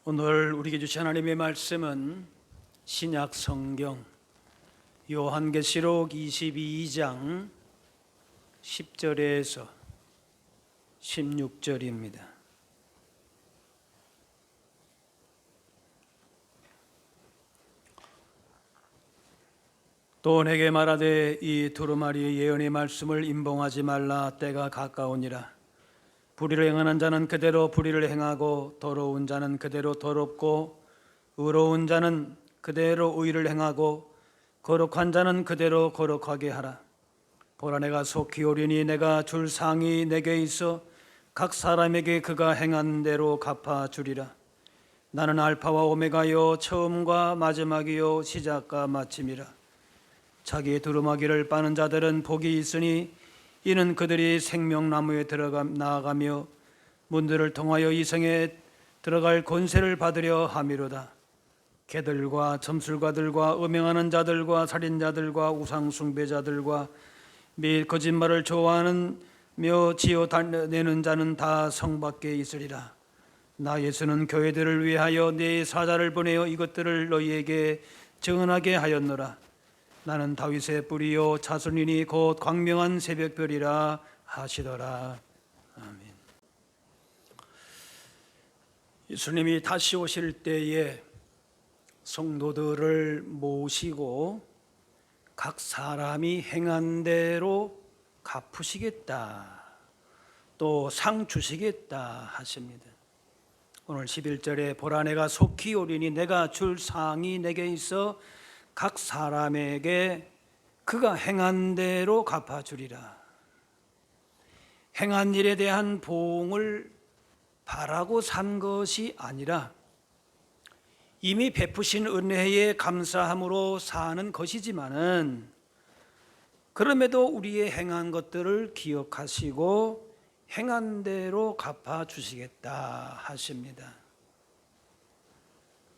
오늘 우리에게 주신 하나님의 말씀은 신약 성경 요한계시록 22장 10절에서 16절입니다. 또 내게 말하되 이 두루마리의 예언의 말씀을 임봉하지 말라. 때가 가까우니라. 불의를 행하는 자는 그대로 불의를 행하고 더러운 자는 그대로 더럽고 의로운 자는 그대로 의를 행하고 거룩한 자는 그대로 거룩하게 하라. 보라, 내가 속히 오리니 내가 줄 상이 내게 있어 각 사람에게 그가 행한 대로 갚아주리라. 나는 알파와 오메가요 처음과 마지막이요 시작과 마침이라. 자기의 두루마기를 빠는 자들은 복이 있으니 이는 그들이 생명나무에 나아가며 문들을 통하여 이성에 들어갈 권세를 받으려 함이로다. 개들과 점술가들과 음행하는 자들과 살인자들과 우상숭배자들과 및 거짓말을 좋아하며 지어내는 자는 다 성 밖에 있으리라. 나 예수는 교회들을 위하여 내 사자를 보내어 이것들을 너희에게 증언하게 하였노라. 나는 다윗의 뿌리요 자손이니 곧 광명한 새벽별이라 하시더라. 아멘. 예수님이 다시 오실 때에 성도들을 모시고 각 사람이 행한 대로 갚으시겠다, 또 상 주시겠다 하십니다. 오늘 11절에 보라, 내가 속히 오리니 내가 줄 상이 내게 있어 각 사람에게 그가 행한 대로 갚아주리라. 행한 일에 대한 보응을 바라고 산 것이 아니라 이미 베푸신 은혜에 감사함으로 사는 것이지만은 그럼에도 우리의 행한 것들을 기억하시고 행한 대로 갚아주시겠다 하십니다.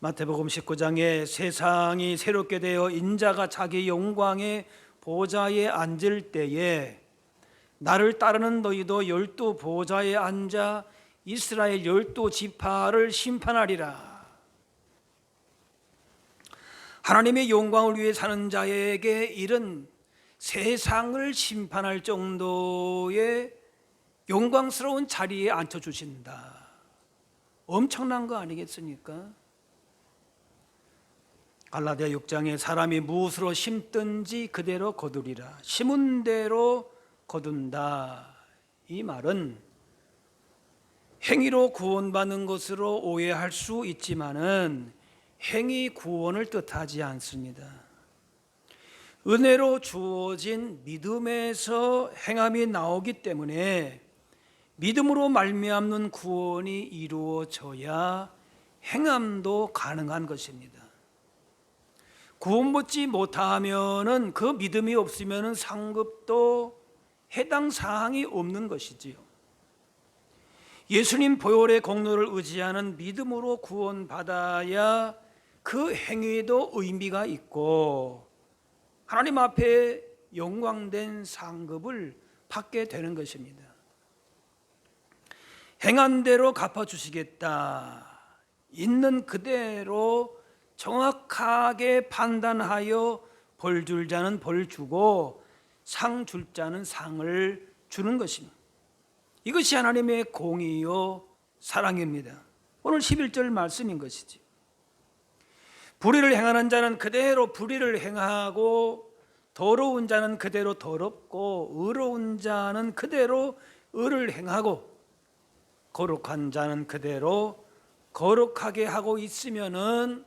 마태복음 19장에 세상이 새롭게 되어 인자가 자기 영광의 보좌에 앉을 때에 나를 따르는 너희도 12 보좌에 앉아 이스라엘 12 지파를 심판하리라. 하나님의 영광을 위해 사는 자에게 이른 세상을 심판할 정도의 영광스러운 자리에 앉혀주신다. 엄청난 거 아니겠습니까? 갈라디아 6장에 사람이 무엇으로 심든지 그대로 거두리라. 심은 대로 거둔다. 이 말은 행위로 구원받는 것으로 오해할 수 있지만은 행위 구원을 뜻하지 않습니다. 은혜로 주어진 믿음에서 행함이 나오기 때문에 믿음으로 말미암는 구원이 이루어져야 행함도 가능한 것입니다. 구원받지 못하면은 그 믿음이 없으면은 상급도 해당 사항이 없는 것이지요. 예수님 보혈의 공로를 의지하는 믿음으로 구원받아야 그 행위도 의미가 있고 하나님 앞에 영광된 상급을 받게 되는 것입니다. 행한 대로 갚아주시겠다. 있는 그대로 정확하게 판단하여 벌 줄 자는 벌 주고 상 줄 자는 상을 주는 것입니다. 이것이 하나님의 공의요 사랑입니다. 오늘 11절 말씀인 것이지. 불의를 행하는 자는 그대로 불의를 행하고 더러운 자는 그대로 더럽고 의로운 자는 그대로 의를 행하고 거룩한 자는 그대로 거룩하게 하고 있으면은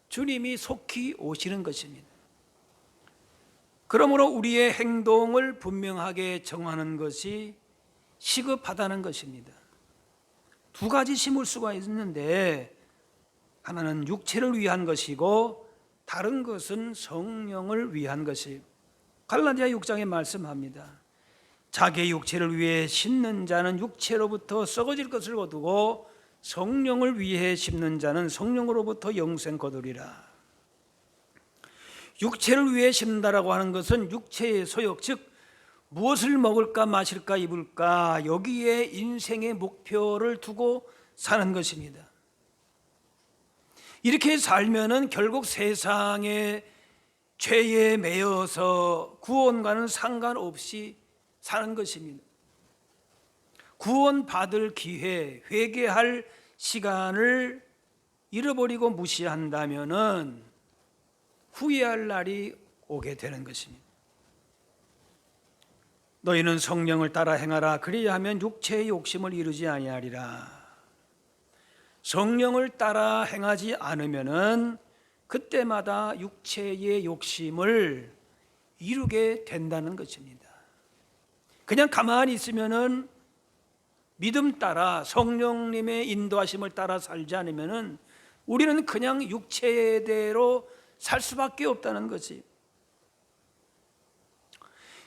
주님이 속히 오시는 것입니다. 그러므로 우리의 행동을 분명하게 정하는 것이 시급하다는 것입니다. 두 가지 심을 수가 있는데 하나는 육체를 위한 것이고 다른 것은 성령을 위한 것이에요. 갈라디아 6장에 말씀합니다. 자기의 육체를 위해 심는 자는 육체로부터 썩어질 것을 거두고 성령을 위해 심는 자는 성령으로부터 영생 거두리라. 육체를 위해 심는다라고 하는 것은 육체의 소욕, 즉 무엇을 먹을까 마실까 입을까 여기에 인생의 목표를 두고 사는 것입니다. 이렇게 살면은 결국 세상의 죄에 매여서 구원과는 상관없이 사는 것입니다. 구원받을 기회, 회개할 시간을 잃어버리고 무시한다면은 후회할 날이 오게 되는 것입니다. 너희는 성령을 따라 행하라. 그리하면 육체의 욕심을 이루지 아니하리라. 성령을 따라 행하지 않으면은 그때마다 육체의 욕심을 이루게 된다는 것입니다. 그냥 가만히 있으면은 믿음 따라 성령님의 인도하심을 따라 살지 않으면은 우리는 그냥 육체대로 살 수밖에 없다는 거지.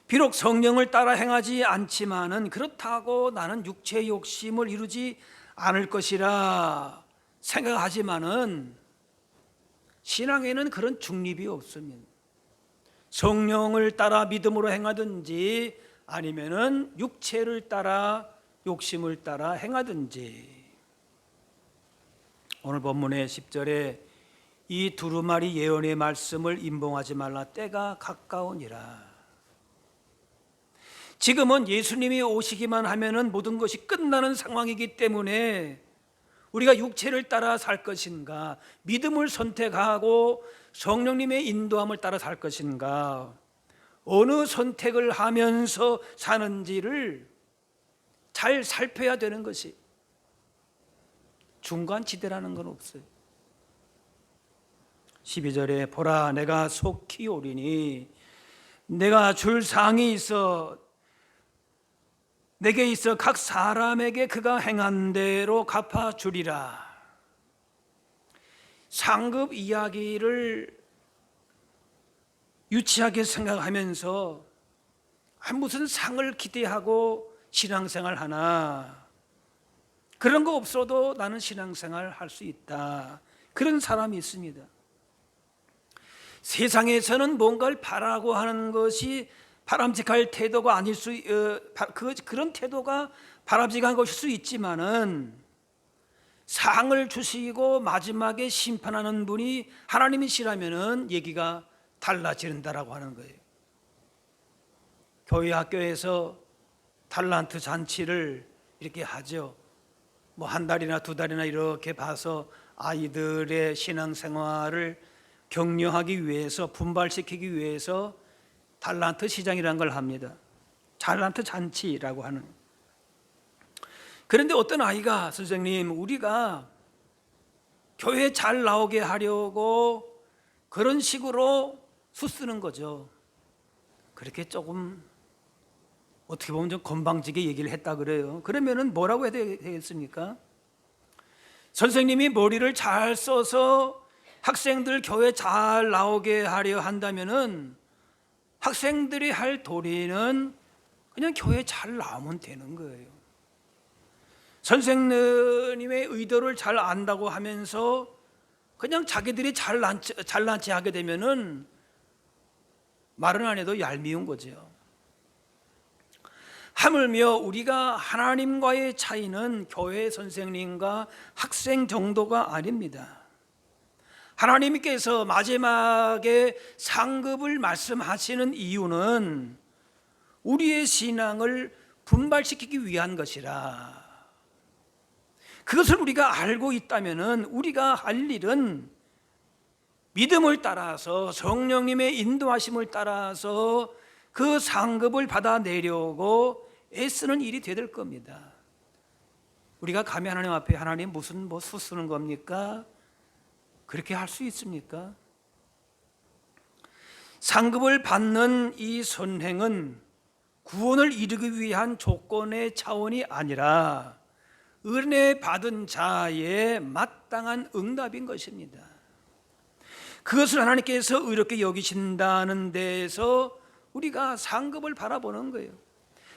비록 성령을 따라 행하지 않지만은 그렇다고 나는 육체의 욕심을 이루지 않을 것이라 생각하지만은 신앙에는 그런 중립이 없습니다. 성령을 따라 믿음으로 행하든지 아니면은 육체를 따라 욕심을 따라 행하든지. 오늘 본문의 10절에 이 두루마리 예언의 말씀을 임봉하지 말라. 때가 가까우니라. 지금은 예수님이 오시기만 하면은 모든 것이 끝나는 상황이기 때문에 우리가 육체를 따라 살 것인가, 믿음을 선택하고 성령님의 인도함을 따라 살 것인가, 어느 선택을 하면서 사는지를 잘 살펴야 되는 것이, 중간지대라는 건 없어요. 12절에 보라 내가 속히 오리니 내가 줄 상이 있어 내게 있어 각 사람에게 그가 행한 대로 갚아주리라. 상급 이야기를 유치하게 생각하면서 무슨 상을 기대하고 신앙생활 하나, 그런 거 없어도 나는 신앙생활 할 수 있다, 그런 사람이 있습니다. 세상에서는 뭔가를 바라고 하는 것이 바람직할 태도가 아닐 수, 그런 태도가 바람직한 것일 수 있지만은 상을 주시고 마지막에 심판하는 분이 하나님이시라면은 얘기가 달라진다라고 하는 거예요. 교회 학교에서 달란트 잔치를 이렇게 하죠. 뭐 한 달이나 두 달이나 이렇게 봐서 아이들의 신앙생활을 격려하기 위해서, 분발시키기 위해서 달란트 시장이라는 걸 합니다. 달란트 잔치라고 하는. 그런데 어떤 아이가, 선생님 우리가 교회 잘 나오게 하려고 그런 식으로 수쓰는 거죠. 그렇게 조금 어떻게 보면 좀 건방지게 얘기를 했다 그래요. 그러면은 뭐라고 해야 되겠습니까? 선생님이 머리를 잘 써서 학생들 교회 잘 나오게 하려 한다면은 학생들이 할 도리는 그냥 교회 잘 나오면 되는 거예요. 선생님의 의도를 잘 안다고 하면서 그냥 자기들이 잘난체 하게 되면은 말은 안 해도 얄미운 거죠. 하물며 우리가 하나님과의 차이는 교회 선생님과 학생 정도가 아닙니다. 하나님께서 마지막에 상급을 말씀하시는 이유는 우리의 신앙을 분발시키기 위한 것이라. 그것을 우리가 알고 있다면은 우리가 할 일은 믿음을 따라서 성령님의 인도하심을 따라서 그 상급을 받아내려고 애쓰는 일이 될 겁니다. 우리가 감히 하나님 앞에 하나님 무슨 수쓰는 겁니까? 그렇게 할 수 있습니까? 상급을 받는 이 선행은 구원을 이루기 위한 조건의 차원이 아니라 은혜 받은 자의 마땅한 응답인 것입니다. 그것을 하나님께서 의롭게 여기신다는 데에서 우리가 상급을 바라보는 거예요.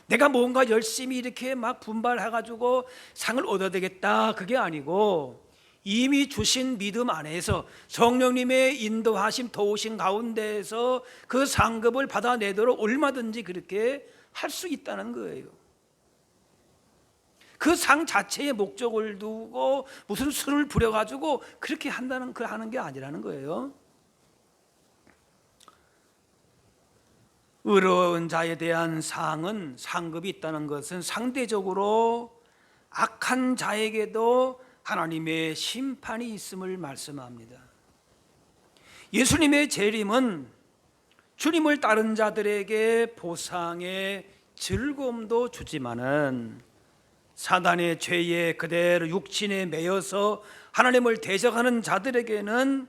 내가 뭔가 열심히 이렇게 막 분발해가지고 상을 얻어야 되겠다, 그게 아니고 이미 주신 믿음 안에서 성령님의 인도하심 도우신 가운데에서 그 상급을 받아내도록 얼마든지 그렇게 할 수 있다는 거예요. 그 상 자체에 목적을 두고 무슨 수를 부려가지고 그렇게 하는 게 아니라는 거예요. 의로운 자에 대한 상은, 상급이 있다는 것은 상대적으로 악한 자에게도 하나님의 심판이 있음을 말씀합니다. 예수님의 재림은 주님을 따른 자들에게 보상의 즐거움도 주지만은 사단의 죄에 그대로 육신에 매여서 하나님을 대적하는 자들에게는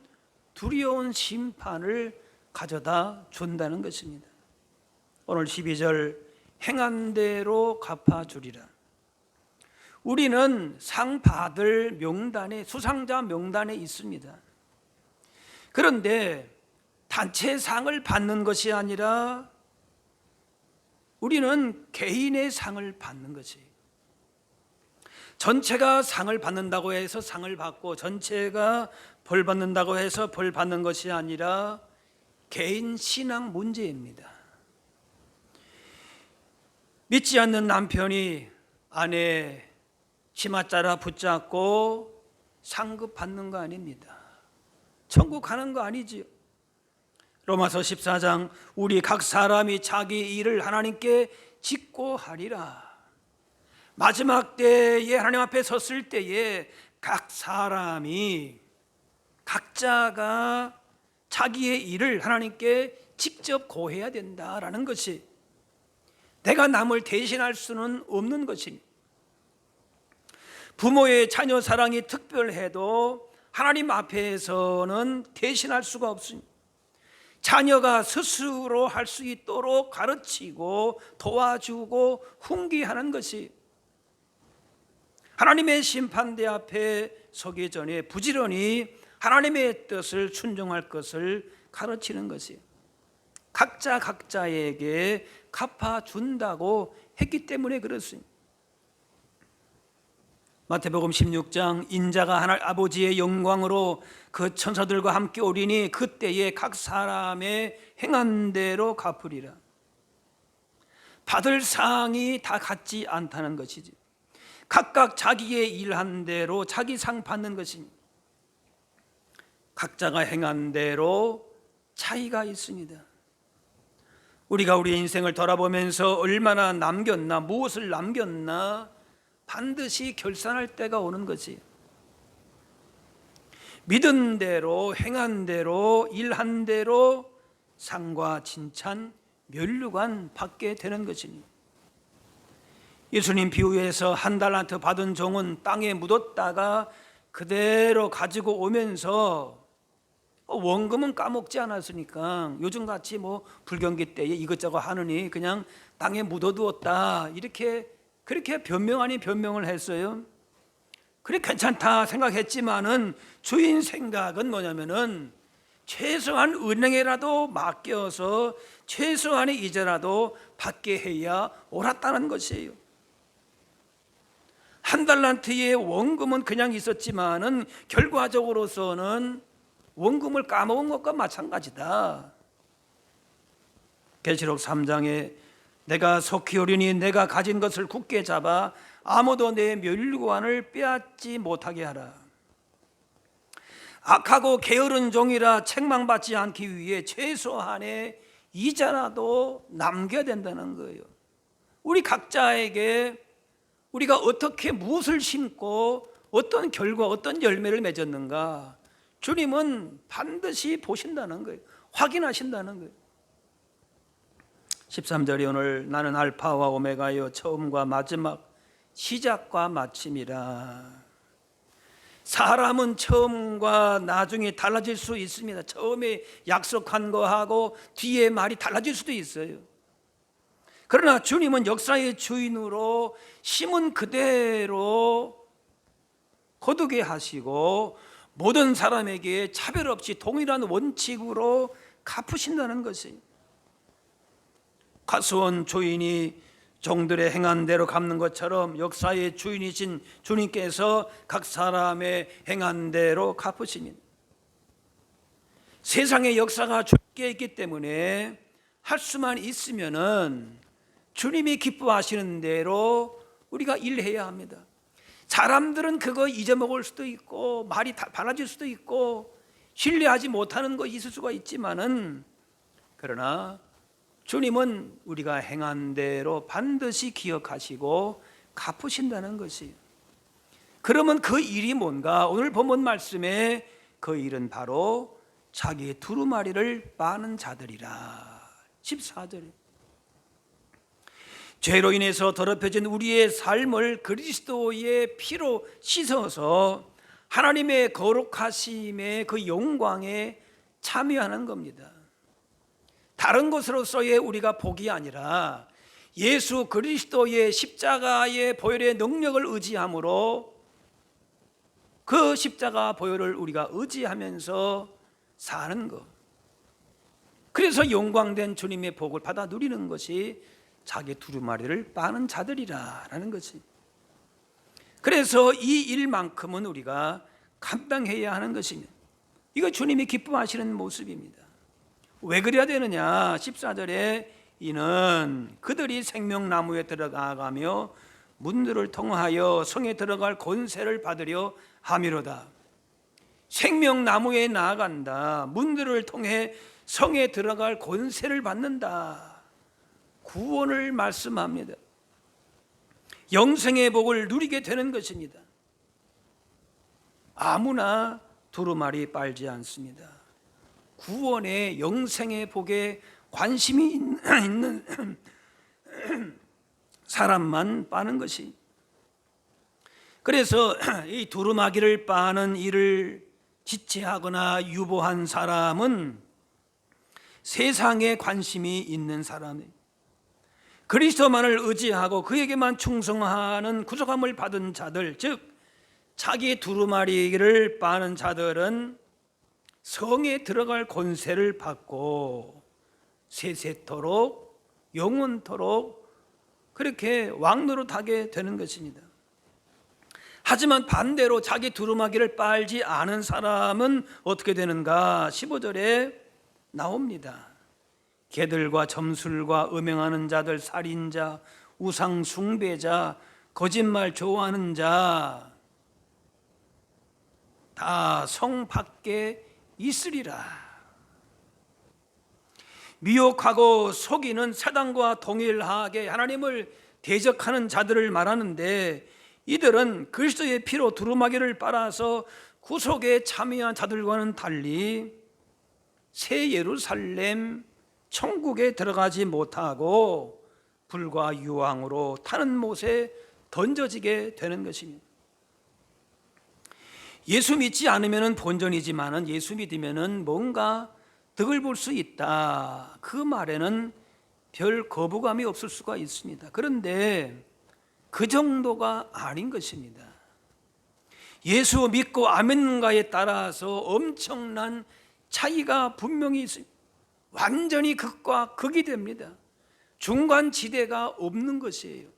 두려운 심판을 가져다 준다는 것입니다. 오늘 12절 행한 대로 갚아주리라. 우리는 상 받을 명단에, 수상자 명단에 있습니다. 그런데 단체 상을 받는 것이 아니라 우리는 개인의 상을 받는 것이에요. 전체가 상을 받는다고 해서 상을 받고 전체가 벌 받는다고 해서 벌 받는 것이 아니라 개인 신앙 문제입니다. 믿지 않는 남편이 아내 치맛자라 붙잡고 상급 받는 거 아닙니다. 천국 가는 거 아니지요. 로마서 14장 우리 각 사람이 자기 일을 하나님께 짓고 하리라. 마지막 때에 하나님 앞에 섰을 때에 각 사람이 각자가 자기의 일을 하나님께 직접 고해야 된다라는 것이, 내가 남을 대신할 수는 없는 것입니다. 부모의 자녀 사랑이 특별해도 하나님 앞에서는 대신할 수가 없습니다. 자녀가 스스로 할 수 있도록 가르치고 도와주고 훈계하는 것이, 하나님의 심판대 앞에 서기 전에 부지런히 하나님의 뜻을 순종할 것을 가르치는 것이, 각자 각자에게 갚아준다고 했기 때문에 그렇습니다. 마태복음 16장 인자가 하나님 아버지의 영광으로 그 천사들과 함께 오리니 그때에 각 사람의 행한 대로 갚으리라. 받을 상이 다 같지 않다는 것이지, 각각 자기의 일한 대로 자기 상 받는 것입니다. 각자가 행한 대로 차이가 있습니다. 우리가 우리 인생을 돌아보면서 얼마나 남겼나, 무엇을 남겼나 반드시 결산할 때가 오는 거지. 믿은 대로, 행한 대로, 일한 대로 상과 칭찬, 면류관 받게 되는 것입니다. 예수님 비유에서 한 달란트 받은 종은 땅에 묻었다가 그대로 가지고 오면서 원금은 까먹지 않았으니까 요즘같이 불경기 때에 이것저것 하느니 그냥 땅에 묻어두었다, 그렇게 변명 아닌 변명을 했어요. 그래 괜찮다 생각했지만은 주인 생각은 뭐냐면은 최소한 은행에라도 맡겨서 최소한의 이자라도 받게 해야 옳았다는 것이에요. 한 달란트의 원금은 그냥 있었지만은 결과적으로서는 원금을 까먹은 것과 마찬가지다. 계시록 3장에 내가 속히 오리니 내가 가진 것을 굳게 잡아 아무도 내 면류관을 빼앗지 못하게 하라. 악하고 게으른 종이라 책망받지 않기 위해 최소한의 이자라도 남겨야 된다는 거예요. 우리 각자에게 우리가 어떻게 무엇을 심고 어떤 결과, 어떤 열매를 맺었는가 주님은 반드시 보신다는 거예요. 확인하신다는 거예요. 13절이 오늘 나는 알파와 오메가요 처음과 마지막 시작과 마침이라. 사람은 처음과 나중에 달라질 수 있습니다. 처음에 약속한 거하고 뒤에 말이 달라질 수도 있어요. 그러나 주님은 역사의 주인으로 심은 그대로 거두게 하시고 모든 사람에게 차별 없이 동일한 원칙으로 갚으신다는 것이, 과수원 주인이 종들의 행한 대로 갚는 것처럼 역사의 주인이신 주님께서 각 사람의 행한 대로 갚으십니다. 세상의 역사가 주께 있기 때문에 할 수만 있으면은 주님이 기뻐하시는 대로 우리가 일해야 합니다. 사람들은 그거 잊어먹을 수도 있고 말이 달라질 수도 있고 신뢰하지 못하는 거 있을 수가 있지만은, 그러나 주님은 우리가 행한 대로 반드시 기억하시고 갚으신다는 것이에요. 그러면 그 일이 뭔가? 오늘 본문 말씀에 그 일은 바로 자기의 두루마리를 빠는 자들이라. 14절에 죄로 인해서 더럽혀진 우리의 삶을 그리스도의 피로 씻어서 하나님의 거룩하심의 그 영광에 참여하는 겁니다. 다른 것으로서의 우리가 복이 아니라 예수 그리스도의 십자가의 보혈의 능력을 의지함으로 그 십자가 보혈을 우리가 의지하면서 사는 것, 그래서 영광된 주님의 복을 받아 누리는 것이 자기 두루마리를 빠는 자들이라는 것이. 그래서 이 일만큼은 우리가 감당해야 하는 것입니다. 이거 주님이 기뻐하시는 모습입니다. 왜 그래야 되느냐? 14절에 이는 그들이 생명나무에 들어가며 문들을 통하여 성에 들어갈 권세를 받으려 함이로다. 생명나무에 나아간다. 문들을 통해 성에 들어갈 권세를 받는다. 구원을 말씀합니다. 영생의 복을 누리게 되는 것입니다. 아무나 두루마리 빨지 않습니다. 구원의 영생의 복에 관심이 있는 사람만 빠는 것이. 그래서 이 두루마기를 빠는 일을 지체하거나 유보한 사람은 세상에 관심이 있는 사람이에요. 그리스도만을 의지하고 그에게만 충성하는 구속함을 받은 자들, 즉 자기 두루마리를 빠는 자들은 성에 들어갈 권세를 받고 세세토록 영원토록 그렇게 왕노릇하게 되는 것입니다. 하지만 반대로 자기 두루마기를 빨지 않은 사람은 어떻게 되는가? 15절에 나옵니다. 개들과 점술과 음행하는 자들, 살인자, 우상 숭배자, 거짓말 좋아하는 자 다 성 밖에 있으리라. 미혹하고 속이는 사단과 동일하게 하나님을 대적하는 자들을 말하는데, 이들은 그리스도의 피로 두루마기를 빨아서 구속에 참여한 자들과는 달리 새 예루살렘 천국에 들어가지 못하고 불과 유황으로 타는 못에 던져지게 되는 것입니다. 예수 믿지 않으면 본전이지만 예수 믿으면 뭔가 덕을 볼 수 있다, 그 말에는 별 거부감이 없을 수가 있습니다. 그런데 그 정도가 아닌 것입니다. 예수 믿고 아멘가에 따라서 엄청난 차이가 분명히 있습니다. 완전히 극과 극이 됩니다. 중간 지대가 없는 것이에요.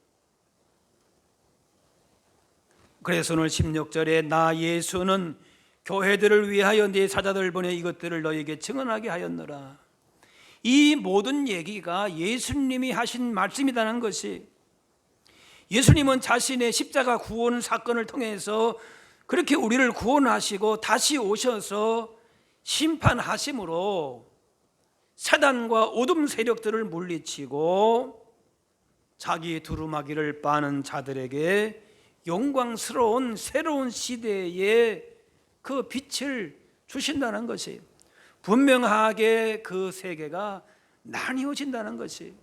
그래서 오늘 16절에 나 예수는 교회들을 위하여 네 사자들 보내 이것들을 너에게 증언하게 하였노라. 이 모든 얘기가 예수님이 하신 말씀이라는 것이, 예수님은 자신의 십자가 구원 사건을 통해서 그렇게 우리를 구원하시고 다시 오셔서 심판하심으로 사단과 어둠 세력들을 물리치고 자기 두루마기를 빠는 자들에게 영광스러운 새로운 시대의 그 빛을 주신다는 것이, 분명하게 그 세계가 나뉘어진다는 것이.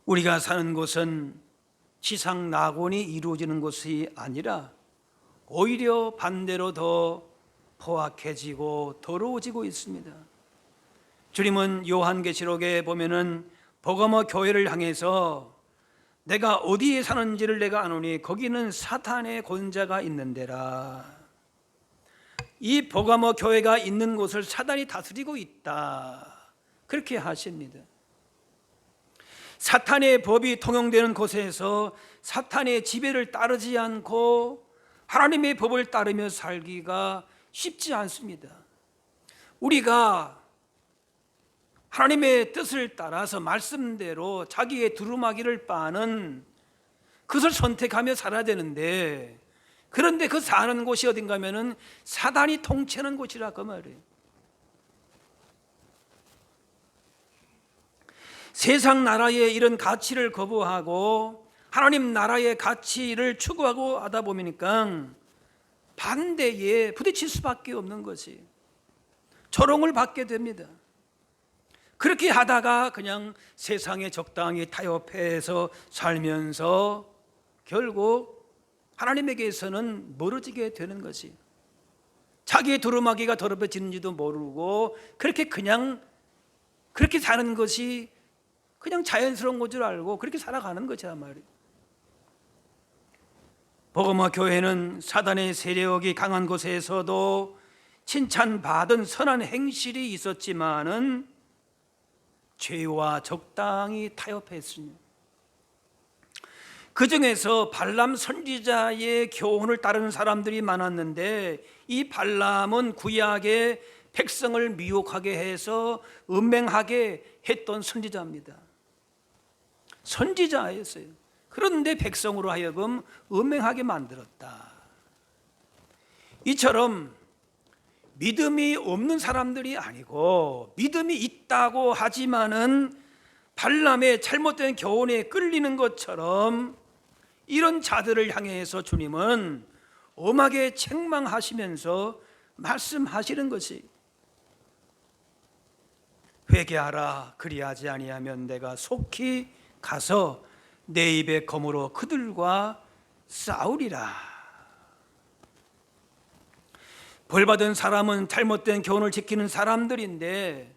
우리가 사는 곳은 지상 낙원이 이루어지는 곳이 아니라 오히려 반대로 더 포악해지고 더러워지고 있습니다. 주님은 요한계시록에 보면은 버가모 교회를 향해서 내가 어디에 사는지를 내가 아노니 거기는 사탄의 권자가 있는 데라. 이 버가모 교회가 있는 곳을 사단이 다스리고 있다, 그렇게 하십니다. 사탄의 법이 통용되는 곳에서 사탄의 지배를 따르지 않고 하나님의 법을 따르며 살기가 쉽지 않습니다. 우리가 하나님의 뜻을 따라서 말씀대로 자기의 두루마기를 빠는 그것을 선택하며 살아야 되는데, 그런데 그 사는 곳이 어딘가 하면은 사단이 통치하는 곳이라 그 말이에요. 세상 나라의 이런 가치를 거부하고 하나님 나라의 가치를 추구하고 하다 보니까 반대에 부딪힐 수밖에 없는 것이, 조롱을 받게 됩니다. 그렇게 하다가 그냥 세상에 적당히 타협해서 살면서 결국 하나님에게서는 멀어지게 되는 것이, 자기의 두루마기가 더럽혀지는지도 모르고 그렇게 사는 것이 그냥 자연스러운 것 줄 알고 그렇게 살아가는 거란 말이에요. 복음화 교회는 사단의 세력이 강한 곳에서도 칭찬받은 선한 행실이 있었지만은 죄와 적당히 타협했으니, 그 중에서 발람 선지자의 교훈을 따르는 사람들이 많았는데, 이 발람은 구약의 백성을 미혹하게 해서 음행하게 했던 선지자입니다. 선지자였어요. 그런데 백성으로 하여금 음행하게 만들었다. 이처럼 믿음이 없는 사람들이 아니고 믿음이 있다고 하지만은 발람의 잘못된 교훈에 끌리는 것처럼 이런 자들을 향해서 주님은 엄하게 책망하시면서 말씀하시는 것이, 회개하라, 그리하지 아니하면 내가 속히 가서 내 입의 검으로 그들과 싸우리라. 벌받은 사람은 잘못된 교훈을 지키는 사람들인데,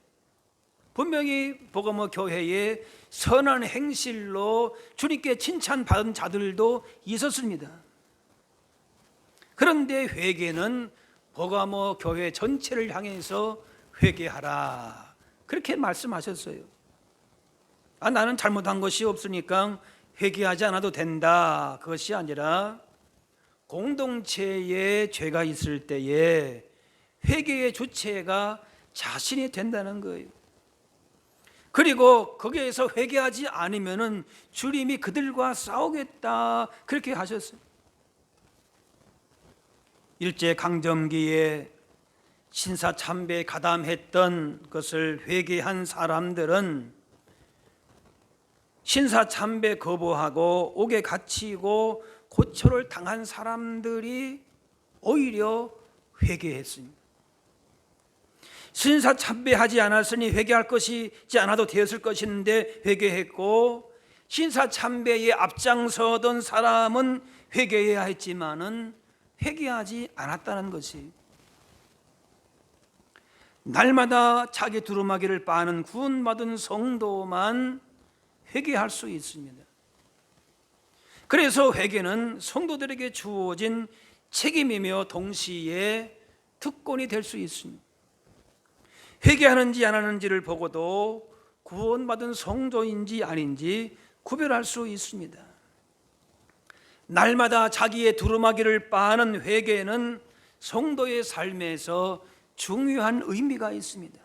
분명히 복음화 교회의 선한 행실로 주님께 칭찬받은 자들도 있었습니다. 그런데 회개는 복음화 교회 전체를 향해서 회개하라, 그렇게 말씀하셨어요. 나는 잘못한 것이 없으니까 회개하지 않아도 된다, 그것이 아니라 공동체에 죄가 있을 때에 회개의 주체가 자신이 된다는 거예요. 그리고 거기에서 회개하지 않으면은 주님이 그들과 싸우겠다, 그렇게 하셨어요. 일제 강점기에 신사참배에 가담했던 것을 회개한 사람들은 신사참배 거부하고 옥에 갇히고 고초를 당한 사람들이 오히려 회개했습니다. 신사참배하지 않았으니 회개할 것이지 않아도 되었을 것인데 회개했고, 신사참배에 앞장서던 사람은 회개해야 했지만은 회개하지 않았다는 것이, 날마다 자기 두루마기를 빠는 구원받은 성도만 회개할 수 있습니다. 그래서 회개는 성도들에게 주어진 책임이며 동시에 특권이 될 수 있습니다. 회개하는지 안 하는지를 보고도 구원받은 성도인지 아닌지 구별할 수 있습니다. 날마다 자기의 두루마기를 빠는 회개는 성도의 삶에서 중요한 의미가 있습니다.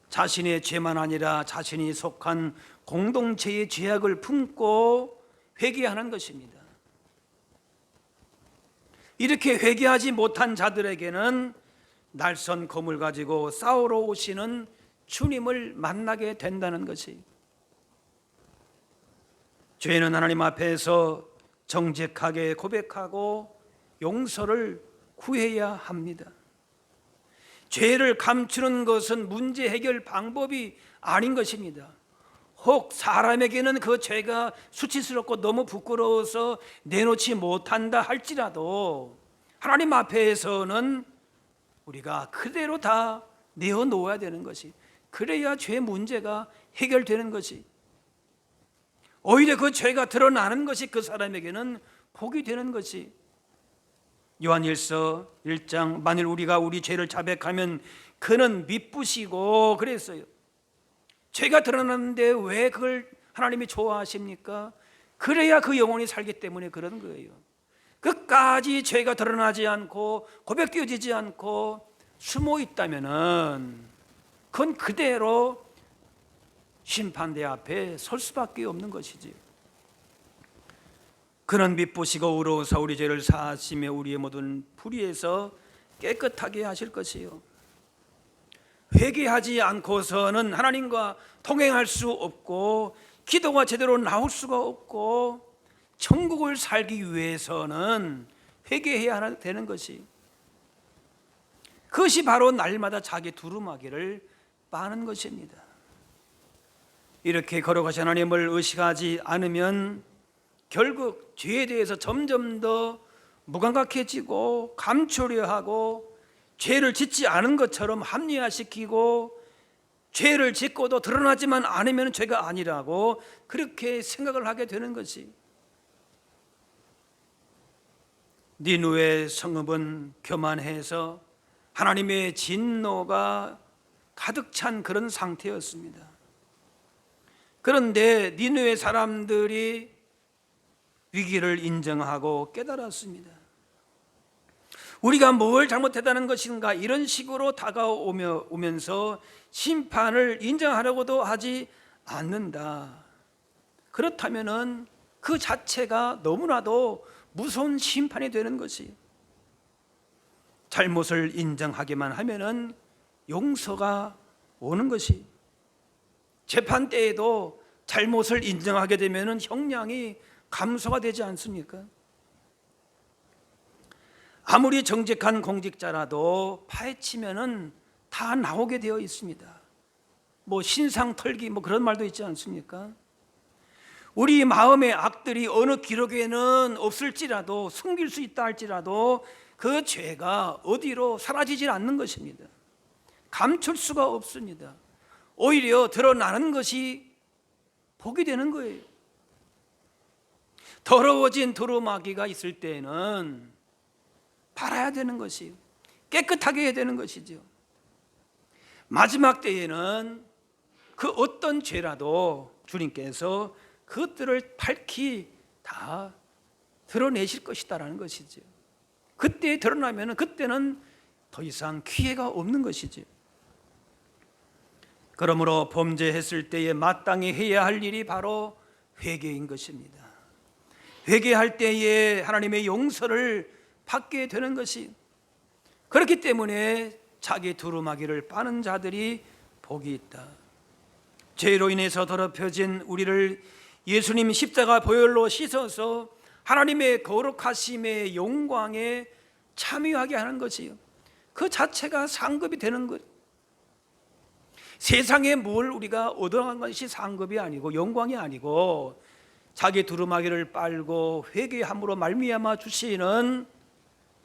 자신의 죄만 아니라 자신이 속한 공동체의 죄악을 품고 회개하는 것입니다. 이렇게 회개하지 못한 자들에게는 날선 검을 가지고 싸우러 오시는 주님을 만나게 된다는 것이, 죄는 하나님 앞에서 정직하게 고백하고 용서를 구해야 합니다. 죄를 감추는 것은 문제 해결 방법이 아닌 것입니다. 혹 사람에게는 그 죄가 수치스럽고 너무 부끄러워서 내놓지 못한다 할지라도 하나님 앞에서는 우리가 그대로 다 내어놓아야 되는 것이, 그래야 죄 문제가 해결되는 것이, 오히려 그 죄가 드러나는 것이 그 사람에게는 복이 되는 것이, 요한일서 1장 만일 우리가 우리 죄를 자백하면 그는 미쁘시고 그랬어요. 죄가 드러났는데 왜 그걸 하나님이 좋아하십니까? 그래야 그 영혼이 살기 때문에 그런 거예요. 끝까지 죄가 드러나지 않고 고백되어지지 않고 숨어 있다면은 그건 그대로 심판대 앞에 설 수밖에 없는 것이지요. 그는 미쁘시고 의로우사 우리 죄를 사하시며 우리의 모든 불의에서 깨끗하게 하실 것이요, 회개하지 않고서는 하나님과 동행할 수 없고 기도가 제대로 나올 수가 없고 천국을 살기 위해서는 회개해야 되는 것이, 그것이 바로 날마다 자기 두루마기를 빠는 것입니다. 이렇게 걸어가신 하나님을 의식하지 않으면 결국 죄에 대해서 점점 더 무감각해지고 감추려 하고 죄를 짓지 않은 것처럼 합리화시키고 죄를 짓고도 드러나지만 않으면 죄가 아니라고 그렇게 생각을 하게 되는 것이, 니느웨 성읍은 교만해서 하나님의 진노가 가득 찬 그런 상태였습니다. 그런데 니느웨 사람들이 위기를 인정하고 깨달았습니다. 우리가 뭘 잘못했다는 것인가, 이런 식으로 다가오면서 심판을 인정하려고도 하지 않는다. 그렇다면은 그 자체가 너무나도 무서운 심판이 되는 것이, 잘못을 인정하기만 하면은 용서가 오는 것이, 재판 때에도 잘못을 인정하게 되면은 형량이 감소가 되지 않습니까? 아무리 정직한 공직자라도 파헤치면은 다 나오게 되어 있습니다. 뭐 신상 털기 뭐 그런 말도 있지 않습니까? 우리 마음의 악들이 어느 기록에는 없을지라도, 숨길 수 있다 할지라도 그 죄가 어디로 사라지질 않는 것입니다. 감출 수가 없습니다. 오히려 드러나는 것이 복이 되는 거예요. 더러워진 두루마기가 있을 때에는 팔아야 되는 것이, 깨끗하게 해야 되는 것이죠. 마지막 때에는 그 어떤 죄라도 주님께서 그것들을 밝히 다 드러내실 것이다라는 것이죠. 그때 드러나면 그때는 더 이상 기회가 없는 것이죠. 그러므로 범죄했을 때에 마땅히 해야 할 일이 바로 회개인 것입니다. 회개할 때에 하나님의 용서를 받게 되는 것이, 그렇기 때문에 자기 두루마기를 빠는 자들이 복이 있다. 죄로 인해서 더럽혀진 우리를 예수님 십자가 보혈로 씻어서 하나님의 거룩하심의 영광에 참여하게 하는 것이요, 그 자체가 상급이 되는 것. 세상에 뭘 우리가 얻어간 것이 상급이 아니고 영광이 아니고, 자기 두루마기를 빨고 회개함으로 말미암아 주시는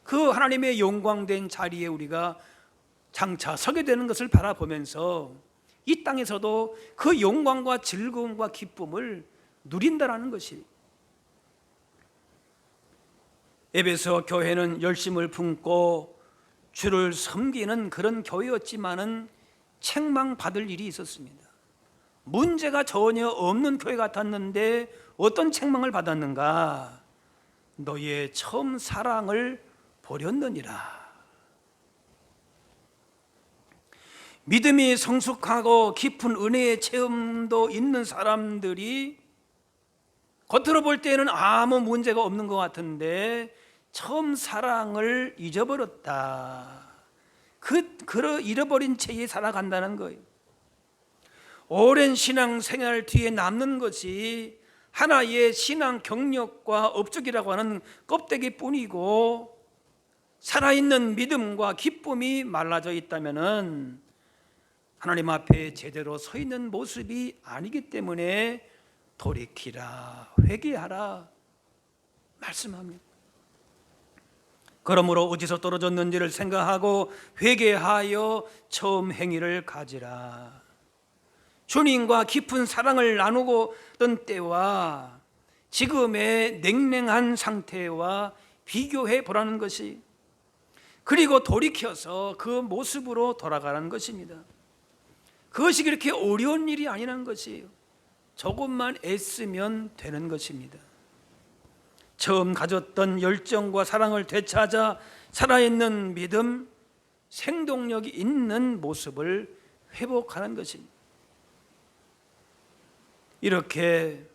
그 하나님의 영광된 자리에 우리가 장차 서게 되는 것을 바라보면서 이 땅에서도 그 영광과 즐거움과 기쁨을 누린다라는 것이, 에베소 교회는 열심을 품고 주를 섬기는 그런 교회였지만은 책망받을 일이 있었습니다. 문제가 전혀 없는 교회 같았는데 어떤 책망을 받았는가? 너희의 처음 사랑을 버렸느니라. 믿음이 성숙하고 깊은 은혜의 체험도 있는 사람들이 겉으로 볼 때는 아무 문제가 없는 것 같은데 처음 사랑을 잊어버렸다. 그 잃어버린 채에 살아간다는 거예요. 오랜 신앙 생활 뒤에 남는 것이 하나의 신앙 경력과 업적이라고 하는 껍데기뿐이고, 살아있는 믿음과 기쁨이 말라져 있다면은 하나님 앞에 제대로 서 있는 모습이 아니기 때문에 돌이키라, 회개하라 말씀합니다. 그러므로 어디서 떨어졌는지를 생각하고 회개하여 처음 행위를 가지라. 주님과 깊은 사랑을 나누고던 때와 지금의 냉랭한 상태와 비교해 보라는 것이, 그리고 돌이켜서 그 모습으로 돌아가라는 것입니다. 그것이 그렇게 어려운 일이 아니라는 것이에요. 조금만 애쓰면 되는 것입니다. 처음 가졌던 열정과 사랑을 되찾아 살아있는 믿음, 생동력이 있는 모습을 회복하는 것입니다. 이렇게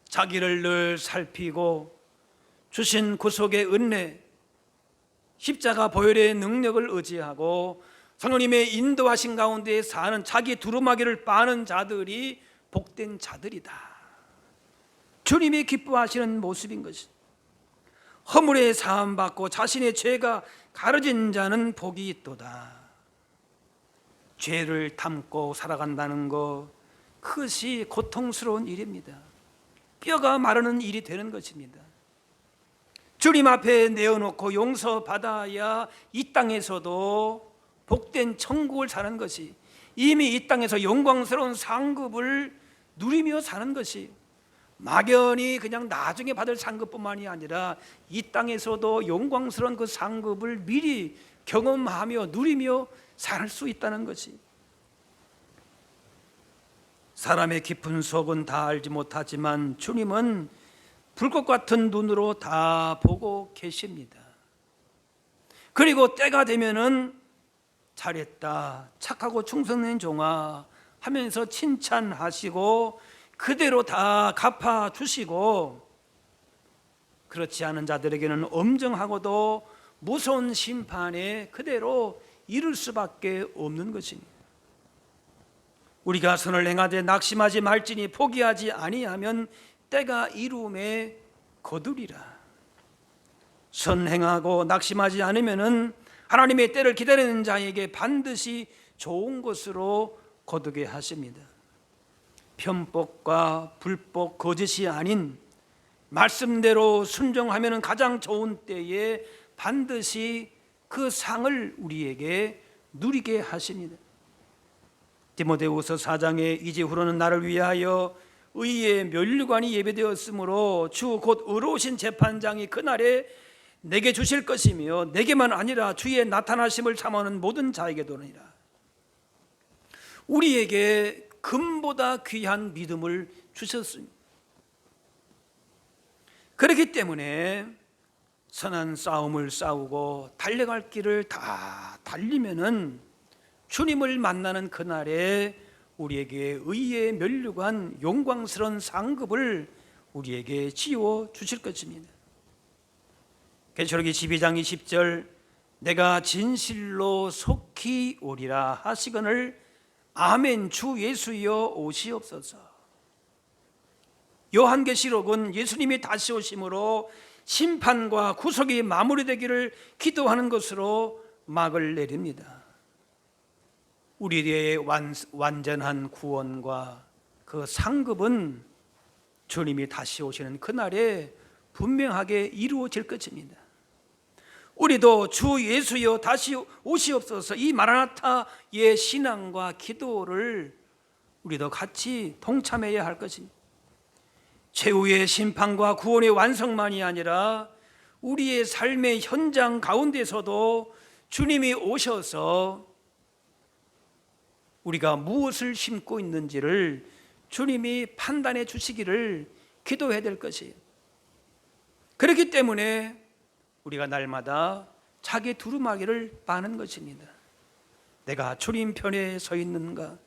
자기를 늘 살피고 주신 구속의 은혜, 십자가 보혈의 능력을 의지하고 성령님의 인도하신 가운데 사는 자기 두루마기를 빠는 자들이 복된 자들이다. 주님이 기뻐하시는 모습인 것이. 허물의 사함 받고 자신의 죄가 가려진 자는 복이 있도다. 죄를 담고 살아간다는 것, 그것이 고통스러운 일입니다. 뼈가 마르는 일이 되는 것입니다. 주님 앞에 내어놓고 용서받아야 이 땅에서도 복된 천국을 사는 것이, 이미 이 땅에서 영광스러운 상급을 누리며 사는 것이, 막연히 그냥 나중에 받을 상급뿐만이 아니라 이 땅에서도 영광스러운 그 상급을 미리 경험하며 누리며 살 수 있다는 것이. 사람의 깊은 속은 다 알지 못하지만 주님은 불꽃 같은 눈으로 다 보고 계십니다. 그리고 때가 되면은 잘했다, 착하고 충성된 종아 하면서 칭찬하시고 그대로 다 갚아주시고, 그렇지 않은 자들에게는 엄정하고도 무서운 심판에 그대로 이를 수밖에 없는 것입니다. 우리가 선을 행하되 낙심하지 말지니 포기하지 아니하면 때가 이루음에 거두리라. 선 행하고 낙심하지 않으면은 하나님의 때를 기다리는 자에게 반드시 좋은 것으로 거두게 하십니다. 편법과 불법, 거짓이 아닌 말씀대로 순종하면 가장 좋은 때에 반드시 그 상을 우리에게 누리게 하십니다. 디모데후서 4장에 이제후로는 나를 위하여 의의 면류관이 예배되었으므로 주 곧 의로우신 재판장이 그날에 내게 주실 것이며 내게만 아니라 주의 나타나심을 참아오는 모든 자에게도니라. 우리에게 금보다 귀한 믿음을 주셨습니다. 그렇기 때문에 선한 싸움을 싸우고 달려갈 길을 다 달리면은 주님을 만나는 그날에 우리에게 의의 면류관, 영광스러운 상급을 우리에게 지어 주실 것입니다. 계시록기 12장 20절, 내가 진실로 속히 오리라 하시거늘 아멘. 주 예수여 오시옵소서. 요한계시록은 예수님이 다시 오심으로 심판과 구속이 마무리되기를 기도하는 것으로 막을 내립니다. 우리의 완전한 구원과 그 상급은 주님이 다시 오시는 그날에 분명하게 이루어질 것입니다. 우리도 주 예수여 다시 오시옵소서, 이 마라나타의 신앙과 기도를 우리도 같이 동참해야 할 것입니다. 최후의 심판과 구원의 완성만이 아니라 우리의 삶의 현장 가운데서도 주님이 오셔서 우리가 무엇을 심고 있는지를 주님이 판단해 주시기를 기도해야 될 것이에요. 그렇기 때문에 우리가 날마다 자기 두루마기를 빠는 것입니다. 내가 주님 편에 서 있는가,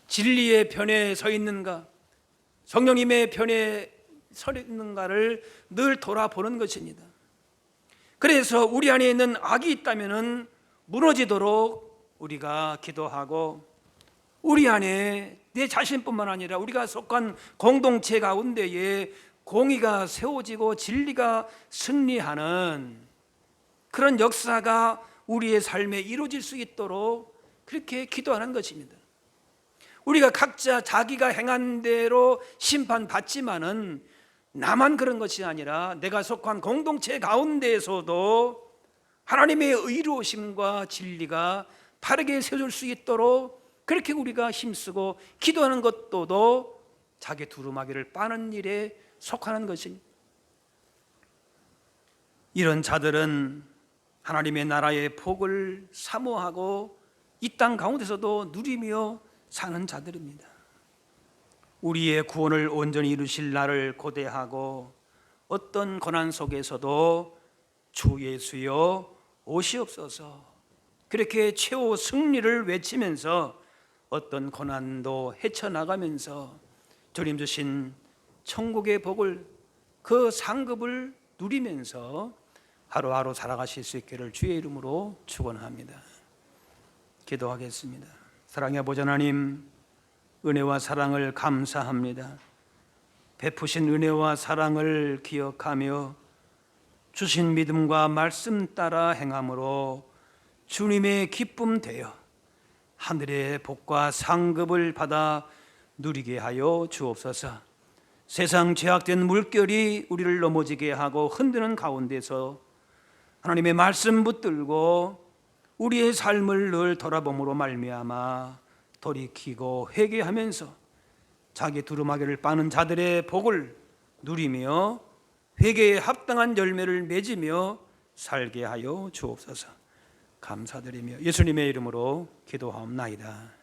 진리의 편에 서 있는가, 성령님의 편에 서 있는가를 늘 돌아보는 것입니다. 그래서 우리 안에 있는 악이 있다면 무너지도록 우리가 기도하고, 우리 안에 내 자신뿐만 아니라 우리가 속한 공동체 가운데에 공의가 세워지고 진리가 승리하는 그런 역사가 우리의 삶에 이루어질 수 있도록 그렇게 기도하는 것입니다. 우리가 각자 자기가 행한 대로 심판받지만은 나만 그런 것이 아니라 내가 속한 공동체 가운데에서도 하나님의 의로우심과 진리가 바르게 세워질 수 있도록 그렇게 우리가 힘쓰고 기도하는 것도 자기 두루마기를 빠는 일에 속하는 것입니다. 이런 자들은 하나님의 나라의 복을 사모하고 이 땅 가운데서도 누리며 사는 자들입니다. 우리의 구원을 온전히 이루실 날을 고대하고 어떤 고난 속에서도 주 예수여 오시옵소서, 그렇게 최후 승리를 외치면서 어떤 고난도 헤쳐나가면서 주님 주신 천국의 복을, 그 상급을 누리면서 하루하루 살아가실 수 있기를 주의 이름으로 축원합니다. 기도하겠습니다. 사랑의 아버지 하나님, 은혜와 사랑을 감사합니다. 베푸신 은혜와 사랑을 기억하며 주신 믿음과 말씀 따라 행함으로 주님의 기쁨 되어 하늘의 복과 상급을 받아 누리게 하여 주옵소서. 세상 죄악된 물결이 우리를 넘어지게 하고 흔드는 가운데서 하나님의 말씀 붙들고 우리의 삶을 늘 돌아봄으로 말미암아 돌이키고 회개하면서 자기 두루마기를 빠는 자들의 복을 누리며 회개에 합당한 열매를 맺으며 살게 하여 주옵소서. 감사드리며 예수님의 이름으로 기도하옵나이다.